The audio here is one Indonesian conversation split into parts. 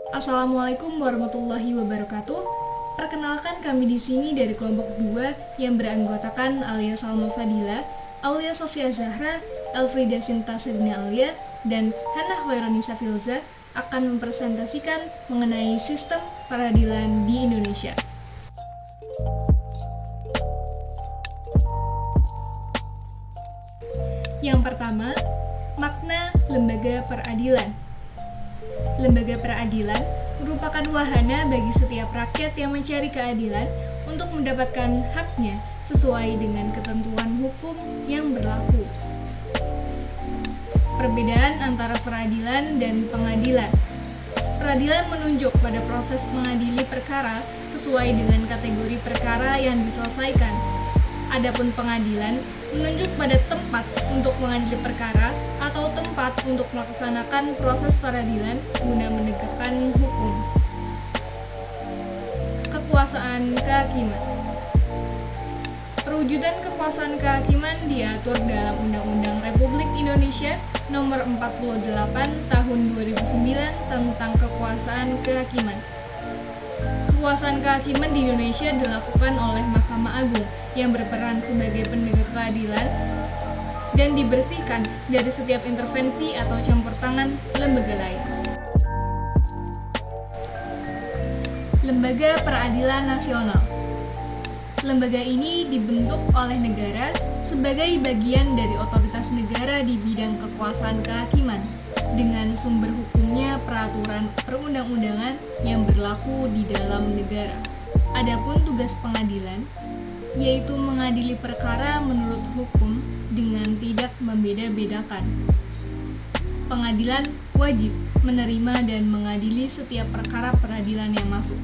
Assalamualaikum warahmatullahi wabarakatuh. Perkenalkan kami di sini dari kelompok 2 yang beranggotakan Alia Salma Fadila, Aulia Sofia Zahra, Elfrida Sinta Sedina Alia, dan Hannah Hoironisa Filza akan mempresentasikan mengenai sistem peradilan di Indonesia. Yang pertama, makna lembaga peradilan. Lembaga peradilan merupakan wahana bagi setiap rakyat yang mencari keadilan untuk mendapatkan haknya sesuai dengan ketentuan hukum yang berlaku. Perbedaan antara peradilan dan pengadilan. Peradilan menunjuk pada proses mengadili perkara sesuai dengan kategori perkara yang diselesaikan. Adapun pengadilan menunjuk pada tempat untuk mengadili perkara atau tempat untuk melaksanakan proses peradilan guna menegakkan hukum. Kekuasaan kehakiman. Perwujudan kekuasaan kehakiman diatur dalam Undang-Undang Republik Indonesia Nomor 48 Tahun 2009 tentang Kekuasaan Kehakiman. Kekuasaan kehakiman di Indonesia dilakukan oleh Mahkamah Agung yang berperan sebagai penegak keadilan dan dibersihkan dari setiap intervensi atau campur tangan lembaga lain. Lembaga Peradilan Nasional. Lembaga ini dibentuk oleh negara sebagai bagian dari otoritas negara di bidang kekuasaan kehakiman dengan sumber hukumnya peraturan perundang-undangan yang berlaku di dalam negara. Adapun tugas pengadilan yaitu mengadili perkara menurut hukum dengan tidak membeda-bedakan. Pengadilan wajib menerima dan mengadili setiap perkara peradilan yang masuk.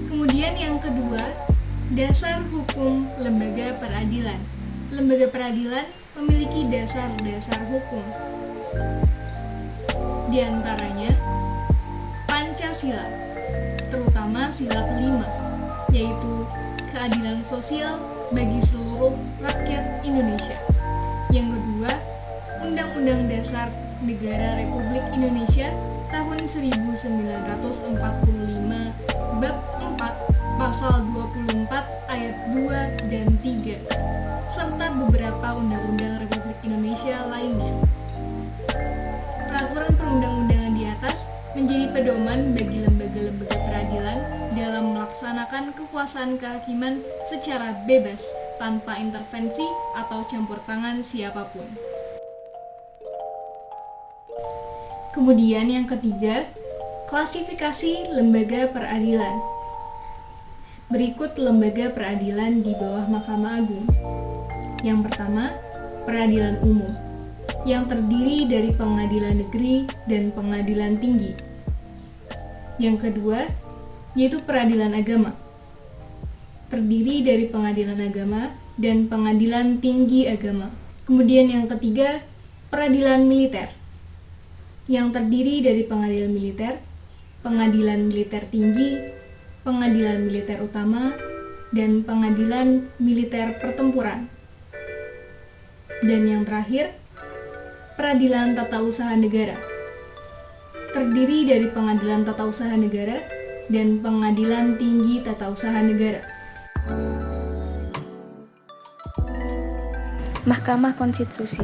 Kemudian yang kedua, dasar hukum lembaga peradilan. Lembaga peradilan memiliki dasar-dasar hukum. Di antaranya, Pancasila, terutama sila kelima, yaitu keadilan sosial bagi seluruh rakyat Indonesia. Yang kedua, Undang-Undang Dasar Negara Republik Indonesia tahun 1945 Bab 4 Pasal 24 Ayat 2 dan 3 serta beberapa undang-undang Republik Indonesia lainnya. Peraturan perundang-undangan di atas menjadi pedoman bagi lembaga-lembaga peradilan dalam melaksanakan kekuasaan kehakiman secara bebas tanpa intervensi atau campur tangan siapapun. Kemudian yang ketiga, klasifikasi lembaga peradilan. Berikut lembaga peradilan di bawah Mahkamah Agung. Yang pertama, peradilan umum, yang terdiri dari pengadilan negeri dan pengadilan tinggi. Yang kedua, yaitu peradilan agama, terdiri dari pengadilan agama dan pengadilan tinggi agama. Kemudian yang ketiga, peradilan militer, yang terdiri dari pengadilan militer, pengadilan militer tinggi, pengadilan militer utama, dan pengadilan militer pertempuran. Dan yang terakhir, peradilan tata usaha negara, terdiri dari pengadilan tata usaha negara dan pengadilan tinggi tata usaha negara. Mahkamah Konstitusi.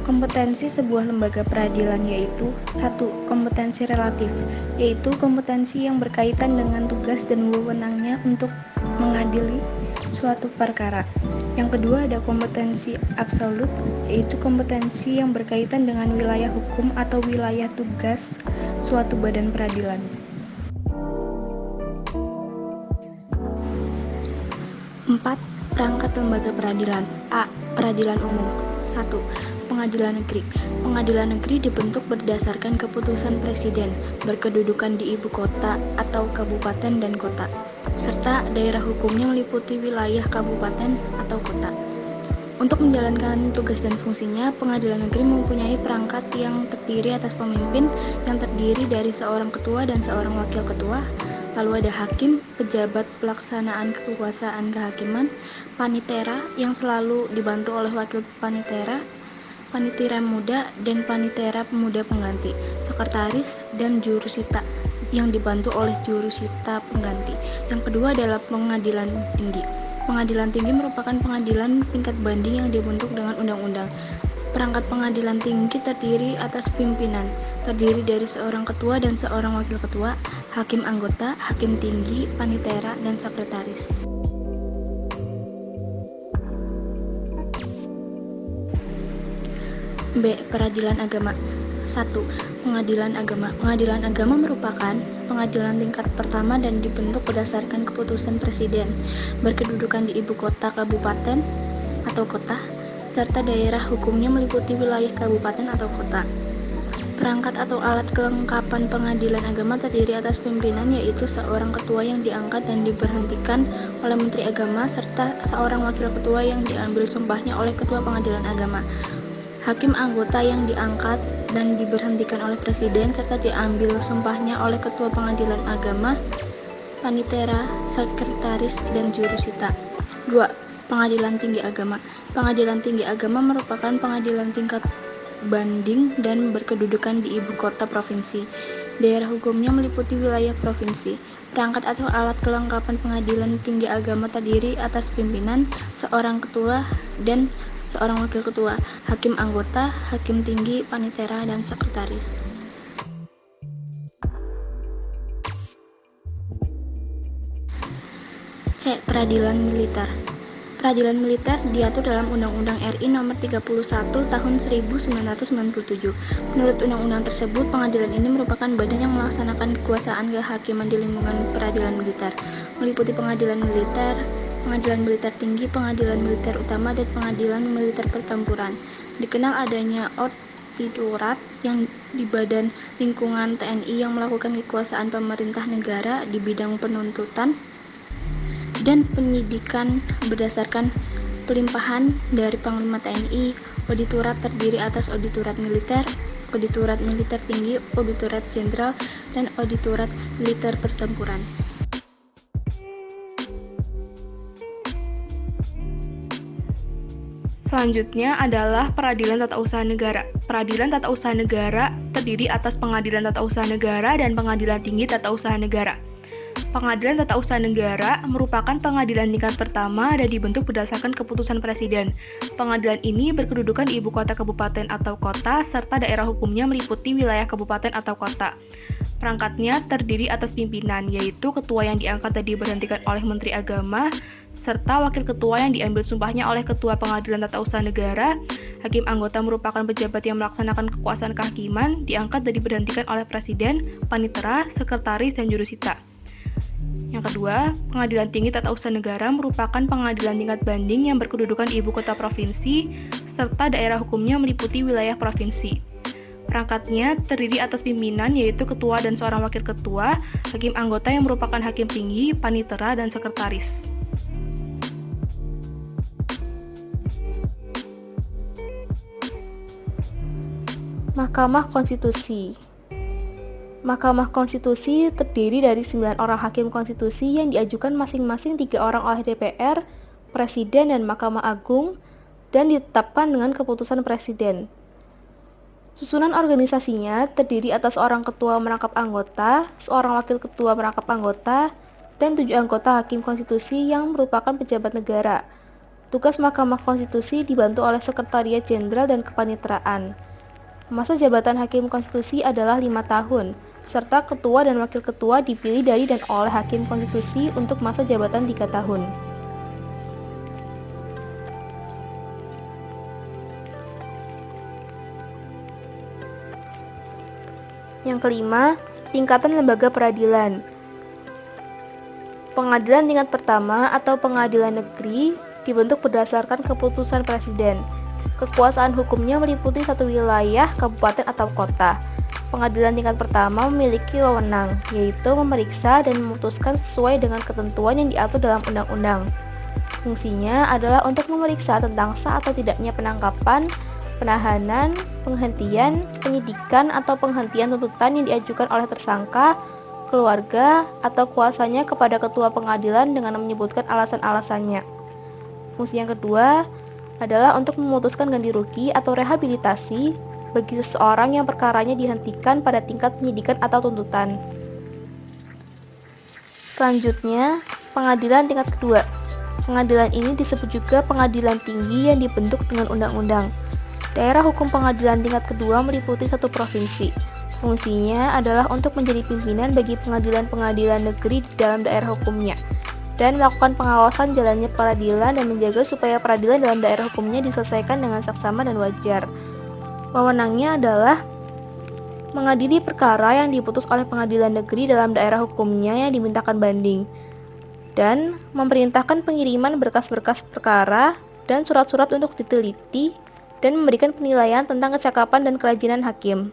Kompetensi sebuah lembaga peradilan yaitu 1. Kompetensi relatif, yaitu kompetensi yang berkaitan dengan tugas dan wewenangnya untuk mengadili suatu perkara. Yang kedua ada kompetensi absolut, yaitu kompetensi yang berkaitan dengan wilayah hukum atau wilayah tugas suatu badan peradilan. 4. Perangkat lembaga peradilan. A. Peradilan umum. 1. Pengadilan negeri. Pengadilan negeri dibentuk berdasarkan keputusan presiden, berkedudukan di ibu kota atau kabupaten dan kota, serta daerah hukumnya meliputi wilayah kabupaten atau kota. Untuk menjalankan tugas dan fungsinya, pengadilan negeri mempunyai perangkat yang terdiri atas pemimpin yang terdiri dari seorang ketua dan seorang wakil ketua, lalu ada hakim, pejabat pelaksanaan kekuasaan kehakiman, panitera yang selalu dibantu oleh wakil panitera, panitera muda dan panitera pemuda pengganti, sekretaris, dan jurusita yang dibantu oleh jurusita pengganti. Yang kedua adalah pengadilan tinggi. Pengadilan tinggi merupakan pengadilan tingkat banding yang dibentuk dengan undang-undang. Perangkat pengadilan tinggi terdiri atas pimpinan, terdiri dari seorang ketua dan seorang wakil ketua, hakim anggota, hakim tinggi, panitera, dan sekretaris. B. Peradilan agama. 1. Pengadilan agama. Pengadilan agama merupakan pengadilan tingkat pertama dan dibentuk berdasarkan keputusan presiden, berkedudukan di ibu kota kabupaten atau kota, serta daerah hukumnya meliputi wilayah kabupaten atau kota. Perangkat atau alat kelengkapan pengadilan agama terdiri atas pimpinan, yaitu seorang ketua yang diangkat dan diberhentikan oleh Menteri Agama, serta seorang wakil ketua yang diambil sumpahnya oleh Ketua Pengadilan Agama. Hakim anggota yang diangkat dan diberhentikan oleh Presiden, serta diambil sumpahnya oleh Ketua Pengadilan Agama, panitera, sekretaris, dan jurusita. 2. Pengadilan Tinggi Agama. Pengadilan Tinggi Agama merupakan pengadilan tingkat banding dan berkedudukan di ibu kota provinsi. Daerah hukumnya meliputi wilayah provinsi. Perangkat atau alat kelengkapan pengadilan tinggi agama terdiri atas pimpinan, seorang ketua, dan seorang wakil ketua, hakim anggota, hakim tinggi, panitera, dan sekretaris. C. Peradilan Militer. Peradilan militer diatur dalam Undang-Undang RI Nomor 31 Tahun 1997. Menurut undang-undang tersebut, pengadilan ini merupakan badan yang melaksanakan kekuasaan kehakiman di lingkungan peradilan militer, meliputi pengadilan militer tinggi, pengadilan militer utama, dan pengadilan militer pertempuran. Dikenal adanya auditorat yang di badan lingkungan TNI yang melakukan kekuasaan pemerintah negara di bidang penuntutan dan penyidikan berdasarkan pelimpahan dari Panglima TNI. Auditorat terdiri atas auditorat militer tinggi, auditorat jenderal, dan auditorat militer pertempuran. Selanjutnya adalah Peradilan Tata Usaha Negara. Peradilan Tata Usaha Negara terdiri atas Pengadilan Tata Usaha Negara dan Pengadilan Tinggi Tata Usaha Negara. Pengadilan Tata Usaha Negara merupakan pengadilan tingkat pertama dan dibentuk berdasarkan keputusan Presiden. Pengadilan ini berkedudukan di ibu kota kabupaten atau kota, serta daerah hukumnya meliputi wilayah kabupaten atau kota. Perangkatnya terdiri atas pimpinan, yaitu ketua yang diangkat dan diberhentikan oleh Menteri Agama, serta wakil ketua yang diambil sumpahnya oleh Ketua Pengadilan Tata Usaha Negara. Hakim anggota merupakan pejabat yang melaksanakan kekuasaan kehakiman, diangkat dan diberhentikan oleh Presiden, panitera, sekretaris, dan jurusita. Yang kedua, Pengadilan Tinggi Tata Usaha Negara merupakan pengadilan tingkat banding yang berkedudukan di ibu kota provinsi, serta daerah hukumnya meliputi wilayah provinsi. Perangkatnya terdiri atas pimpinan, yaitu ketua dan seorang wakil ketua, hakim anggota yang merupakan hakim tinggi, panitera, dan sekretaris. Mahkamah Konstitusi. Mahkamah Konstitusi terdiri dari 9 orang hakim konstitusi yang diajukan masing-masing 3 orang oleh DPR, Presiden, dan Mahkamah Agung, dan ditetapkan dengan keputusan Presiden. Susunan organisasinya terdiri atas seorang ketua merangkap anggota, seorang wakil ketua merangkap anggota, dan 7 anggota hakim konstitusi yang merupakan pejabat negara. Tugas Mahkamah Konstitusi dibantu oleh Sekretariat Jenderal dan Kepaniteraan. Masa jabatan hakim konstitusi adalah 5 tahun, serta ketua dan wakil ketua dipilih dari dan oleh hakim konstitusi untuk masa jabatan 3 tahun. Yang kelima, tingkatan lembaga peradilan. Pengadilan tingkat pertama atau pengadilan negeri dibentuk berdasarkan keputusan Presiden. Kekuasaan hukumnya meliputi satu wilayah, kabupaten, atau kota. Pengadilan tingkat pertama memiliki wewenang, yaitu memeriksa dan memutuskan sesuai dengan ketentuan yang diatur dalam undang-undang. Fungsinya adalah untuk memeriksa tentang sah atau tidaknya penangkapan, penahanan, penghentian, penyidikan, atau penghentian tuntutan yang diajukan oleh tersangka, keluarga, atau kuasanya kepada ketua pengadilan dengan menyebutkan alasan-alasannya. Fungsi yang kedua, adalah untuk memutuskan ganti rugi atau rehabilitasi bagi seseorang yang perkaranya dihentikan pada tingkat penyidikan atau tuntutan. Selanjutnya, pengadilan tingkat kedua. Pengadilan ini disebut juga pengadilan tinggi yang dibentuk dengan undang-undang. Daerah hukum pengadilan tingkat kedua meliputi satu provinsi. Fungsinya adalah untuk menjadi pimpinan bagi pengadilan-pengadilan negeri di dalam daerah hukumnya, dan melakukan pengawasan jalannya peradilan dan menjaga supaya peradilan dalam daerah hukumnya diselesaikan dengan saksama dan wajar. Wewenangnya adalah mengadili perkara yang diputus oleh pengadilan negeri dalam daerah hukumnya yang dimintakan banding, dan memerintahkan pengiriman berkas-berkas perkara dan surat-surat untuk diteliti dan memberikan penilaian tentang kecakapan dan kerajinan hakim.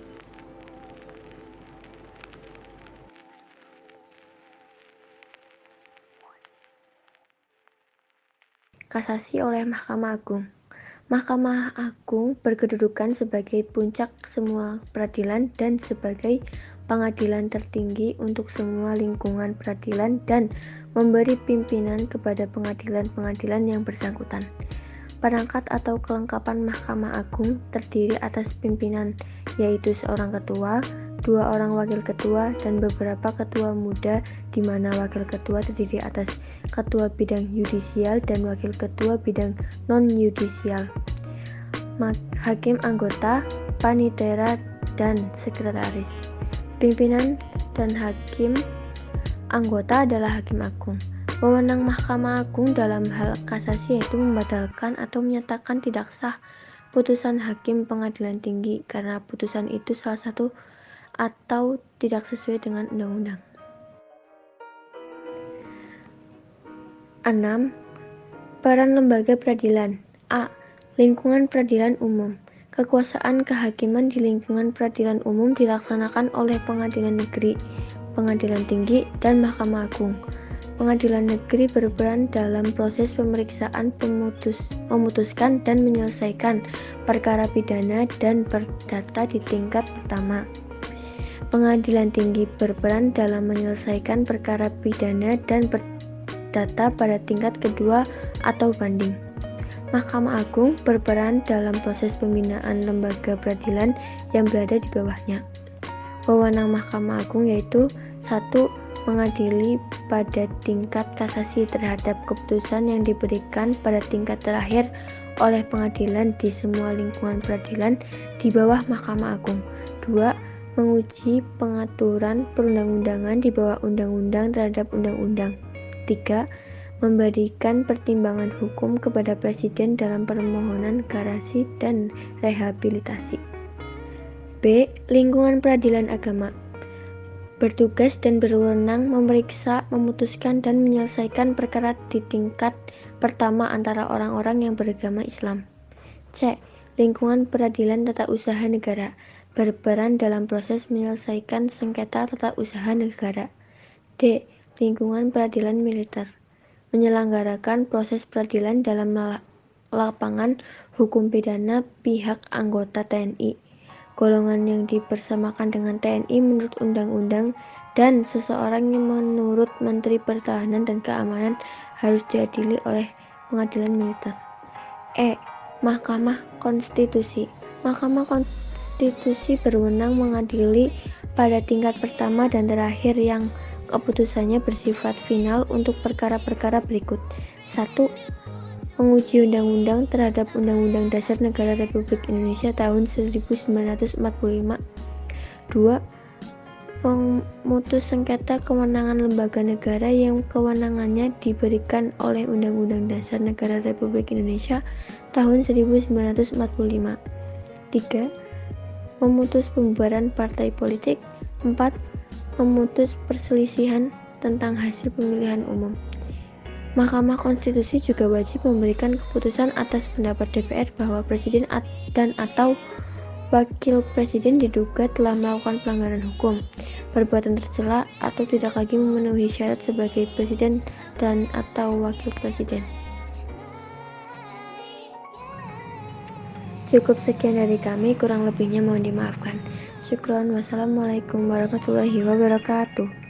Kasasi oleh Mahkamah Agung. Mahkamah Agung berkedudukan sebagai puncak semua peradilan dan sebagai pengadilan tertinggi untuk semua lingkungan peradilan dan memberi pimpinan kepada pengadilan-pengadilan yang bersangkutan. Perangkat atau kelengkapan Mahkamah Agung terdiri atas pimpinan, yaitu seorang ketua, 2 orang wakil ketua, dan beberapa ketua muda, di mana wakil ketua terdiri atas ketua bidang yudisial dan wakil ketua bidang non-yudisial, hakim anggota, panitera, dan sekretaris. Pimpinan dan hakim anggota adalah hakim agung. Wewenang Mahkamah Agung dalam hal kasasi yaitu membatalkan atau menyatakan tidak sah putusan hakim pengadilan tinggi karena putusan itu salah satu atau tidak sesuai dengan undang-undang. 6. Peran lembaga peradilan. A. Lingkungan peradilan umum. Kekuasaan kehakiman di lingkungan peradilan umum dilaksanakan oleh pengadilan negeri, pengadilan tinggi, dan Mahkamah Agung. Pengadilan negeri berperan dalam proses pemeriksaan, memutuskan dan menyelesaikan perkara pidana dan perdata di tingkat pertama. Pengadilan tinggi berperan dalam menyelesaikan perkara pidana dan perdata pada tingkat kedua atau banding. Mahkamah Agung berperan dalam proses pembinaan lembaga peradilan yang berada di bawahnya. Wewenang Mahkamah Agung yaitu 1. Mengadili pada tingkat kasasi terhadap keputusan yang diberikan pada tingkat terakhir oleh pengadilan di semua lingkungan peradilan di bawah Mahkamah Agung. 2. Menguji pengaturan perundang-undangan di bawah undang-undang terhadap undang-undang. 3. Memberikan pertimbangan hukum kepada Presiden dalam permohonan garasi dan rehabilitasi. B. Lingkungan peradilan agama. Bertugas dan berwenang memeriksa, memutuskan, dan menyelesaikan perkara di tingkat pertama antara orang-orang yang beragama Islam. C. Lingkungan peradilan tata usaha negara. Berperan dalam proses menyelesaikan sengketa tata usaha negara. D. Lingkungan peradilan militer. Menyelenggarakan proses peradilan dalam lapangan hukum pidana pihak anggota TNI, golongan yang dipersamakan dengan TNI menurut undang-undang, dan seseorang yang menurut Menteri Pertahanan dan Keamanan harus diadili oleh pengadilan militer. E. Mahkamah Konstitusi. Mahkamah Konstitusi berwenang mengadili pada tingkat pertama dan terakhir yang keputusannya bersifat final untuk perkara-perkara berikut. 1. Menguji undang-undang terhadap Undang-Undang Dasar Negara Republik Indonesia tahun 1945. 2. Memutus sengketa kewenangan lembaga negara yang kewenangannya diberikan oleh Undang-Undang Dasar Negara Republik Indonesia tahun 1945. 3. Memutus pembubaran partai politik. 4. Memutus perselisihan tentang hasil pemilihan umum. Mahkamah Konstitusi juga wajib memberikan keputusan atas pendapat DPR bahwa presiden dan atau wakil presiden diduga telah melakukan pelanggaran hukum, perbuatan tercela, atau tidak lagi memenuhi syarat sebagai presiden dan atau wakil presiden. Cukup sekian dari kami, kurang lebihnya mohon dimaafkan. Syukron, wassalamualaikum warahmatullahi wabarakatuh.